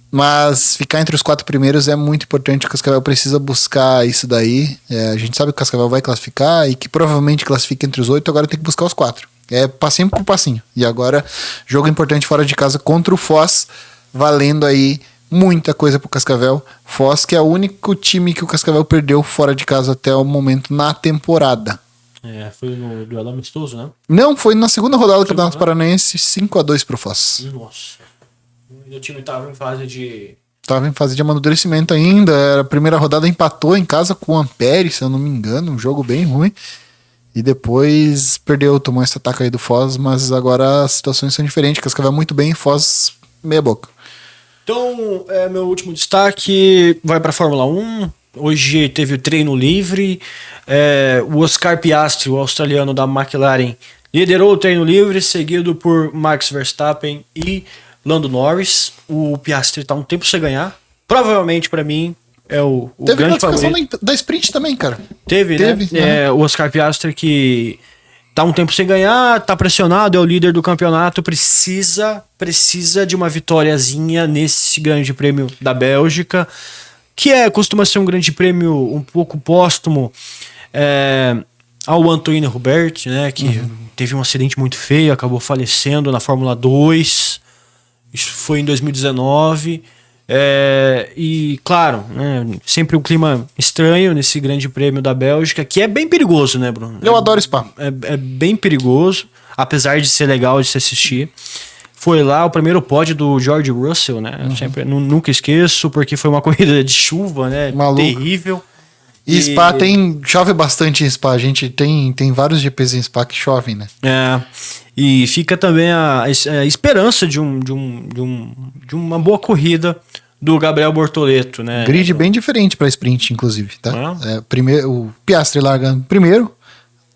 Speaker 2: Mas ficar entre os 4 primeiros é muito importante. O Cascavel precisa buscar isso daí. A gente sabe que o Cascavel vai classificar e que provavelmente classifica entre os 8. Agora tem que buscar os 4. Passinho por passinho. E agora, jogo importante fora de casa contra o Foz, valendo aí muita coisa pro Cascavel. Foz, que é o único time que o Cascavel perdeu fora de casa até o momento na temporada.
Speaker 4: Foi no duelo amistoso, né?
Speaker 2: Não, foi na segunda rodada do Campeonato Paranaense, 5-2 pro Foz.
Speaker 4: Nossa. O time tava em fase de...
Speaker 2: Tava em fase de amadurecimento ainda. A primeira rodada empatou em casa com o Ampere, se eu não me engano. Um jogo bem ruim. E depois tomou esse ataque aí do Foz, mas agora as situações são diferentes. Cascavel muito bem, Foz meia boca.
Speaker 4: Então, meu último destaque vai para a Fórmula 1. Hoje teve o treino livre. O Oscar Piastri, o australiano da McLaren, liderou o treino livre, seguido por Max Verstappen e Lando Norris. O Piastri tá um tempo sem ganhar. Provavelmente, para mim, é o grande favorito.
Speaker 2: Teve da sprint também, cara.
Speaker 4: Teve, né? O Oscar Piastri que tá um tempo sem ganhar, tá pressionado, é o líder do campeonato, precisa de uma vitóriazinha nesse grande prêmio da Bélgica, que costuma ser um grande prêmio um pouco póstumo ao Antoine Hubert, né? Que teve um acidente muito feio, acabou falecendo na Fórmula 2. Isso foi em 2019. E claro, né, sempre um clima estranho nesse grande prêmio da Bélgica, que é bem perigoso, né, Bruno?
Speaker 2: Eu adoro Spa.
Speaker 4: É bem perigoso, apesar de ser legal de se assistir. Foi lá o primeiro pódio do George Russell, né? Nunca esqueço, porque foi uma corrida de chuva, né?
Speaker 2: Maluco.
Speaker 4: Terrível.
Speaker 2: E Spa chove bastante em Spa. A gente tem vários GPs em Spa que chovem, né?
Speaker 4: E fica também a esperança de uma boa corrida do Gabriel Bortoleto, né?
Speaker 2: Grid bem diferente para sprint, inclusive, tá? Primeiro, o Piastri larga primeiro,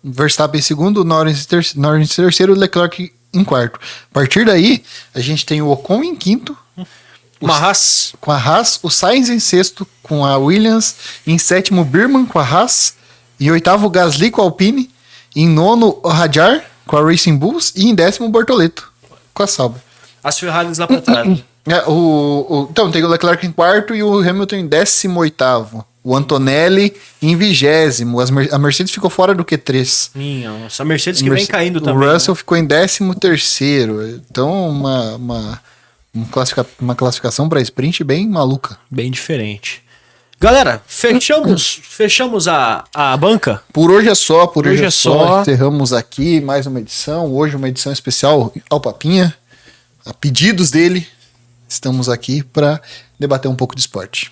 Speaker 2: Verstappen em segundo, Norris em terceiro, Leclerc em quarto. A partir daí, a gente tem o Ocon em quinto, com a Haas, o Sainz em sexto, com a Williams, em sétimo, Birman com a Haas, em oitavo, Gasly com a Alpine, em nono, o Hadjar com a Racing Bulls e em décimo, Bortoleto com a Sauber.
Speaker 4: As Ferraris lá pra trás.
Speaker 2: Então, tem o Leclerc em quarto e o Hamilton em 18º. O Antonelli em 20º. A Mercedes ficou fora do Q3.
Speaker 4: Nossa, a Mercedes que vem caindo também.
Speaker 2: O Russell ficou em 13º. Então, uma classificação para sprint bem maluca.
Speaker 4: Bem diferente. Galera, fechamos a banca?
Speaker 2: Por hoje é só. Encerramos aqui mais uma edição. Hoje uma edição especial ao Papinha. A pedidos dele. Estamos aqui para debater um pouco de esporte.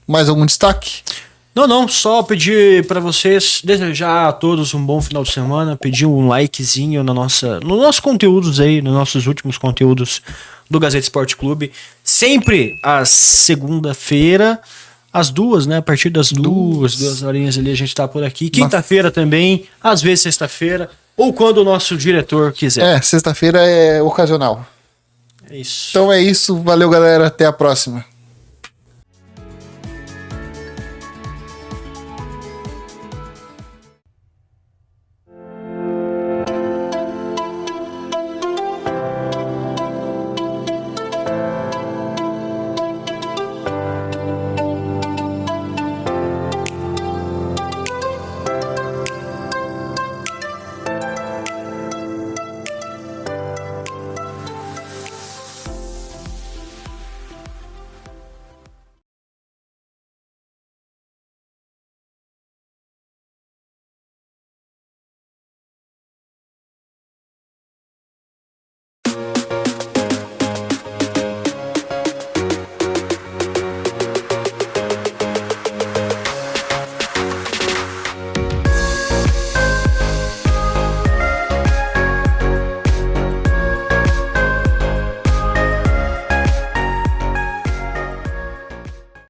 Speaker 2: Mais algum destaque?
Speaker 4: Não, só pedir para vocês desejar a todos um bom final de semana, pedir um likezinho nos nossos conteúdos aí, nos nossos últimos conteúdos do Gazeta Esporte Clube. Sempre às segunda-feira, às 2, né? A partir das 2 horinhas ali a gente tá por aqui. Quinta-feira também, às vezes sexta-feira, ou quando o nosso diretor quiser.
Speaker 2: Sexta-feira é ocasional.
Speaker 4: É isso.
Speaker 2: Então é isso. Valeu, galera. Até a próxima.